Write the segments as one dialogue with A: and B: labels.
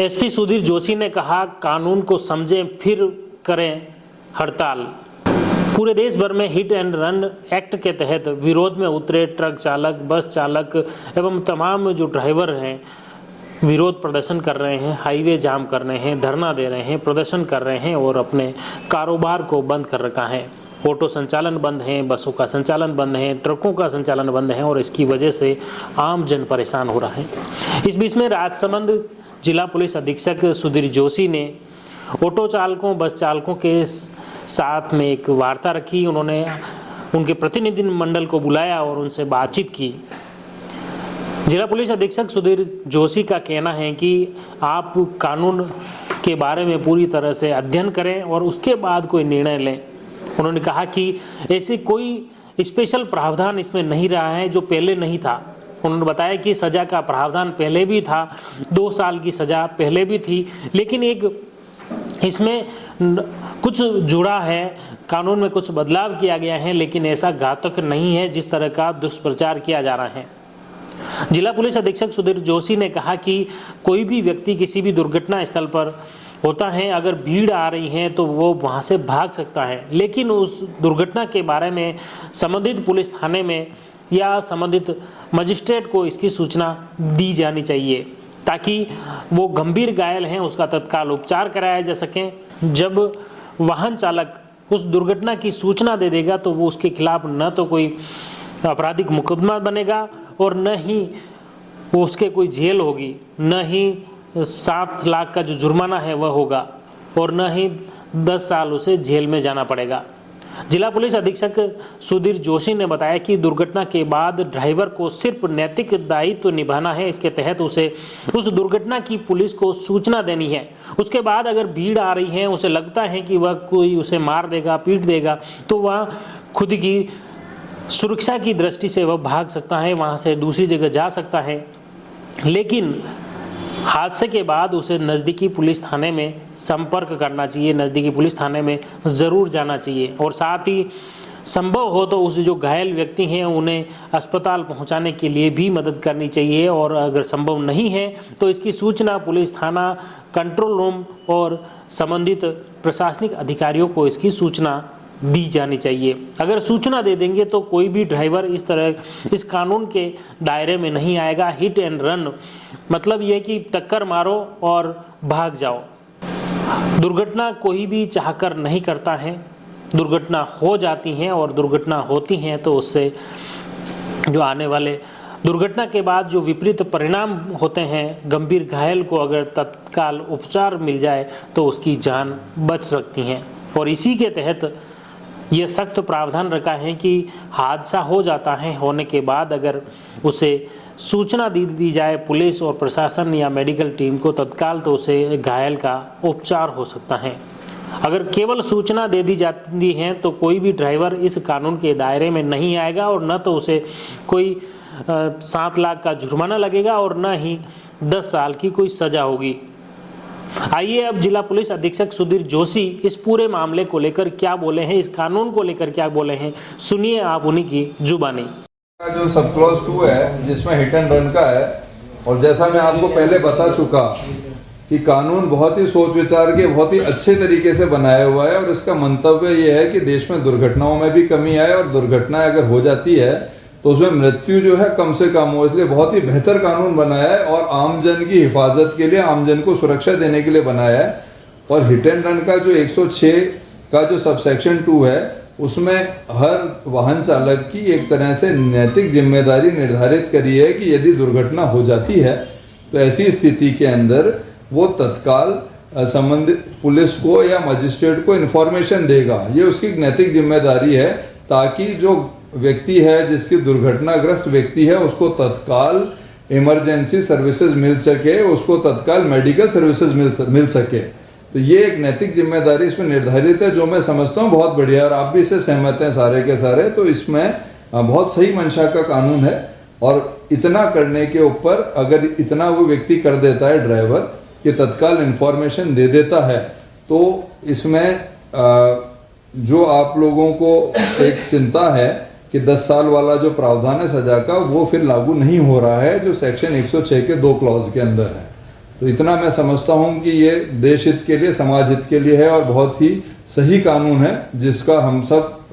A: SP Sudhir Joshi ने कहा, कानून को समझें फिर करें हड़ताल। पूरे देश भर में हिट एंड रन एक्ट के तहत विरोध में उतरे ट्रक चालक, बस चालक एवं तमाम जो ड्राइवर हैं विरोध प्रदर्शन कर रहे हैं, हाईवे जाम कर रहे हैं, धरना दे रहे हैं, प्रदर्शन कर रहे हैं और अपने कारोबार को बंद कर रखा है। ऑटो संचालन बंद है, बसों का संचालन बंद है, ट्रकों का संचालन बंद है और इसकी वजह से आम जन परेशान हो रहा है। इस बीच में राजसमंद जिला पुलिस अधीक्षक सुधीर जोशी ने ऑटो चालकों, बस चालकों के साथ में एक वार्ता रखी। उन्होंने उनके प्रतिनिधि मंडल को बुलाया और उनसे बातचीत की। जिला पुलिस अधीक्षक सुधीर जोशी का कहना है कि आप कानून के बारे में पूरी तरह से अध्ययन करें और उसके बाद कोई निर्णय लें। उन्होंने कहा कि ऐसे कोई स्पेशल प्रावधान इसमें नहीं रहा है जो पहले नहीं था। उन्होंने बताया कि सज़ा का प्रावधान पहले भी था, 2 साल की सज़ा पहले भी थी, लेकिन एक इसमें कुछ जुड़ा है, कानून में कुछ बदलाव किया गया है, लेकिन ऐसा घातक नहीं है जिस तरह का दुष्प्रचार किया जा रहा है। जिला पुलिस अधीक्षक सुधीर जोशी ने कहा कि कोई भी व्यक्ति किसी भी दुर्घटना स्थल पर होता है, अगर भीड़ आ रही है तो वो वहाँ से भाग सकता है, लेकिन उस दुर्घटना के बारे में संबंधित पुलिस थाने में या संबंधित मजिस्ट्रेट को इसकी सूचना दी जानी चाहिए ताकि वो गंभीर घायल हैं उसका तत्काल उपचार कराया जा सके। जब वाहन चालक उस दुर्घटना की सूचना दे देगा तो वो उसके खिलाफ न तो कोई आपराधिक मुकदमा बनेगा और न ही वो उसके कोई जेल होगी, न ही 7 लाख का जो जुर्माना है वह होगा और न ही 10 साल उसे जेल में जाना पड़ेगा। जिला पुलिस अधीक्षक सुधीर जोशी ने बताया कि दुर्घटना के बाद ड्राइवर को सिर्फ नैतिक दायित्व निभाना है। इसके तहत उसे उस दुर्घटना की पुलिस को सूचना देनी है। उसके बाद अगर भीड़ आ रही है, उसे लगता है कि वह कोई उसे मार देगा, पीट देगा, तो वह खुद की सुरक्षा की दृष्टि से वह भाग सकता है, वहाँ से दूसरी जगह जा सकता है, लेकिन हादसे के बाद उसे नज़दीकी पुलिस थाने में संपर्क करना चाहिए, नज़दीकी पुलिस थाने में ज़रूर जाना चाहिए और साथ ही संभव हो तो उस जो घायल व्यक्ति हैं उन्हें अस्पताल पहुंचाने के लिए भी मदद करनी चाहिए और अगर संभव नहीं है तो इसकी सूचना पुलिस थाना, कंट्रोल रूम और संबंधित प्रशासनिक अधिकारियों को इसकी सूचना दी जानी चाहिए। अगर सूचना दे देंगे तो कोई भी ड्राइवर इस कानून के दायरे में नहीं आएगा। हिट एंड रन मतलब यह कि टक्कर मारो और भाग जाओ। दुर्घटना कोई भी चाहकर नहीं करता है, दुर्घटना हो जाती हैं और दुर्घटना होती हैं तो उससे जो आने वाले दुर्घटना के बाद जो विपरीत परिणाम होते हैं, गंभीर घायल को अगर तत्काल उपचार मिल जाए तो उसकी जान बच सकती है। और इसी के तहत यह सख्त प्रावधान रखा है कि हादसा हो जाता है, होने के बाद अगर उसे सूचना दी जाए पुलिस और प्रशासन या मेडिकल टीम को तत्काल, तो उसे घायल का उपचार हो सकता है। अगर केवल सूचना दे दी जाती है तो कोई भी ड्राइवर इस कानून के दायरे में नहीं आएगा और न तो उसे कोई 7 लाख का जुर्माना लगेगा और न ही 10 साल की कोई सजा होगी। आइए अब जिला पुलिस अधीक्षक सुधीर जोशी इस पूरे मामले को लेकर क्या बोले हैं, इस कानून को लेकर क्या बोले हैं, सुनिए आप उन्हीं की जुबानी।
B: जो सब क्लॉज 2 है जिसमें हिट एंड रन का है, और जैसा मैं आपको पहले बता चुका कि कानून बहुत ही सोच विचार के बहुत ही अच्छे तरीके से बनाया हुआ है और इसका मंतव्य ये है कि देश में दुर्घटनाओं में भी कमी आए और दुर्घटनाएं अगर हो जाती है तो उसमें मृत्यु जो है कम से कम हो। इसलिए बहुत ही बेहतर कानून बनाया है और आमजन की हिफाजत के लिए, आमजन को सुरक्षा देने के लिए बनाया है। और हिट एंड रन का जो 106 का जो सबसेक्शन 2 है उसमें हर वाहन चालक की एक तरह से नैतिक जिम्मेदारी निर्धारित करी है कि यदि दुर्घटना हो जाती है तो ऐसी स्थिति के अंदर वो तत्काल संबंधित पुलिस को या मजिस्ट्रेट को इन्फॉर्मेशन देगा। ये उसकी नैतिक जिम्मेदारी है ताकि जो व्यक्ति है, जिसकी दुर्घटनाग्रस्त व्यक्ति है, उसको तत्काल इमरजेंसी सर्विसेज मिल सके, उसको तत्काल मेडिकल सर्विसेज मिल सके। तो ये एक नैतिक जिम्मेदारी इसमें निर्धारित है जो मैं समझता हूँ बहुत बढ़िया, और आप भी इससे सहमत हैं सारे के सारे। तो इसमें बहुत सही मंशा का कानून है और इतना करने के ऊपर अगर इतना वो व्यक्ति कर देता है ड्राइवर कि तत्काल इन्फॉर्मेशन दे देता है, तो इसमें जो आप लोगों को एक चिंता है कि 10 साल वाला जो प्रावधान है सजा का वो फिर लागू नहीं हो रहा है जो सेक्शन 106 के 2 क्लॉज के अंदर है। तो इतना मैं समझता हूँ कि ये देश हित के लिए, समाज हित के लिए है और बहुत ही सही कानून है, जिसका हम सब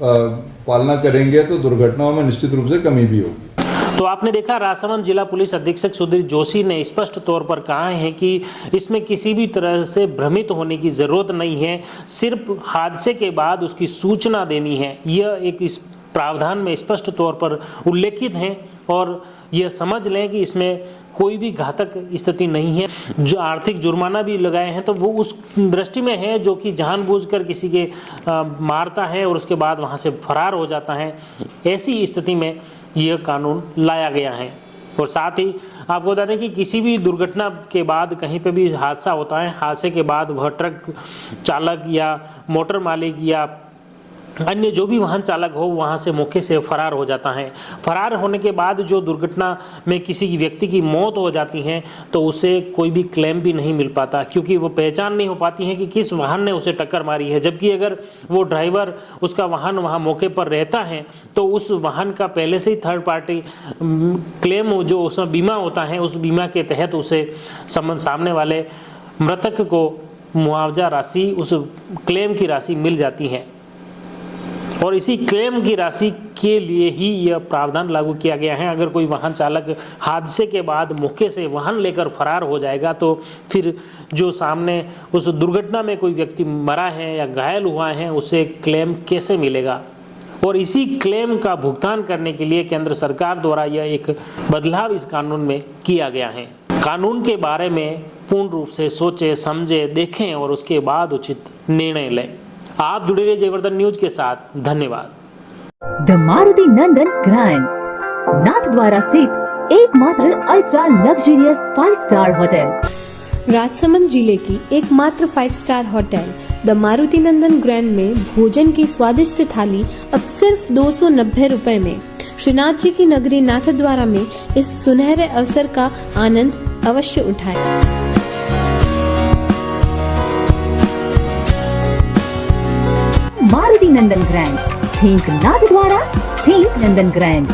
B: पालना करेंगे तो दुर्घटनाओं में निश्चित रूप से कमी भी होगी।
A: तो आपने देखा, राजसमंद जिला पुलिस अधीक्षक सुधीर जोशी ने स्पष्ट तौर पर कहा है कि इसमें किसी भी तरह से भ्रमित होने की जरूरत नहीं है, सिर्फ हादसे के बाद उसकी सूचना देनी है। यह एक इस प्रावधान में स्पष्ट तौर पर उल्लेखित है और यह समझ लें कि इसमें कोई भी घातक स्थिति नहीं है। जो आर्थिक जुर्माना भी लगाए हैं तो वो उस दृष्टि में है जो कि जानबूझकर किसी के मारता है और उसके बाद वहाँ से फरार हो जाता है, ऐसी स्थिति में यह कानून लाया गया है। और साथ ही आपको बता दें कि किसी भी दुर्घटना के बाद कहीं पे भी हादसा होता है, हादसे के बाद वह ट्रक चालक या मोटर मालिक या अन्य जो भी वाहन चालक हो वहाँ से मौके से फरार हो जाता है। फरार होने के बाद जो दुर्घटना में किसी व्यक्ति की मौत हो जाती है तो उसे कोई भी क्लेम भी नहीं मिल पाता, क्योंकि वो पहचान नहीं हो पाती है कि किस वाहन ने उसे टक्कर मारी है। जबकि अगर वो ड्राइवर, उसका वाहन वहाँ मौके पर रहता है तो उस वाहन का पहले से ही थर्ड पार्टी क्लेम जो उसमें बीमा होता है, उस बीमा के तहत उसे सामने वाले मृतक को मुआवजा राशि, उस क्लेम की राशि मिल जाती है। और इसी क्लेम की राशि के लिए ही यह प्रावधान लागू किया गया है। अगर कोई वाहन चालक हादसे के बाद मौके से वाहन लेकर फरार हो जाएगा तो फिर जो सामने उस दुर्घटना में कोई व्यक्ति मरा है या घायल हुआ है उसे क्लेम कैसे मिलेगा। और इसी क्लेम का भुगतान करने के लिए केंद्र सरकार द्वारा यह एक बदलाव इस कानून में किया गया है। कानून के बारे में पूर्ण रूप से सोचें, समझें, देखें और उसके बाद उचित निर्णय लें। आप जुड़े रहिए जयवर्धन न्यूज के साथ। धन्यवाद।
C: The Maruti Nandan grand, Nathdwara स्थित एकमात्र ultra luxurious 5 star hotel.
D: Rajsamand जिले की एकमात्र 5 star hotel the Maruti Nandan grand में भोजन की स्वादिष्ट थाली अब सिर्फ 290 रुपए में। श्रीनाथ जी की नगरी नाथद्वारा में इस सुनहरे अवसर का आनंद अवश्य उठाएं।
C: मारुति नंदन ग्रैंड, थिंक नाथद्वारा, थिंक नंदन ग्रैंड।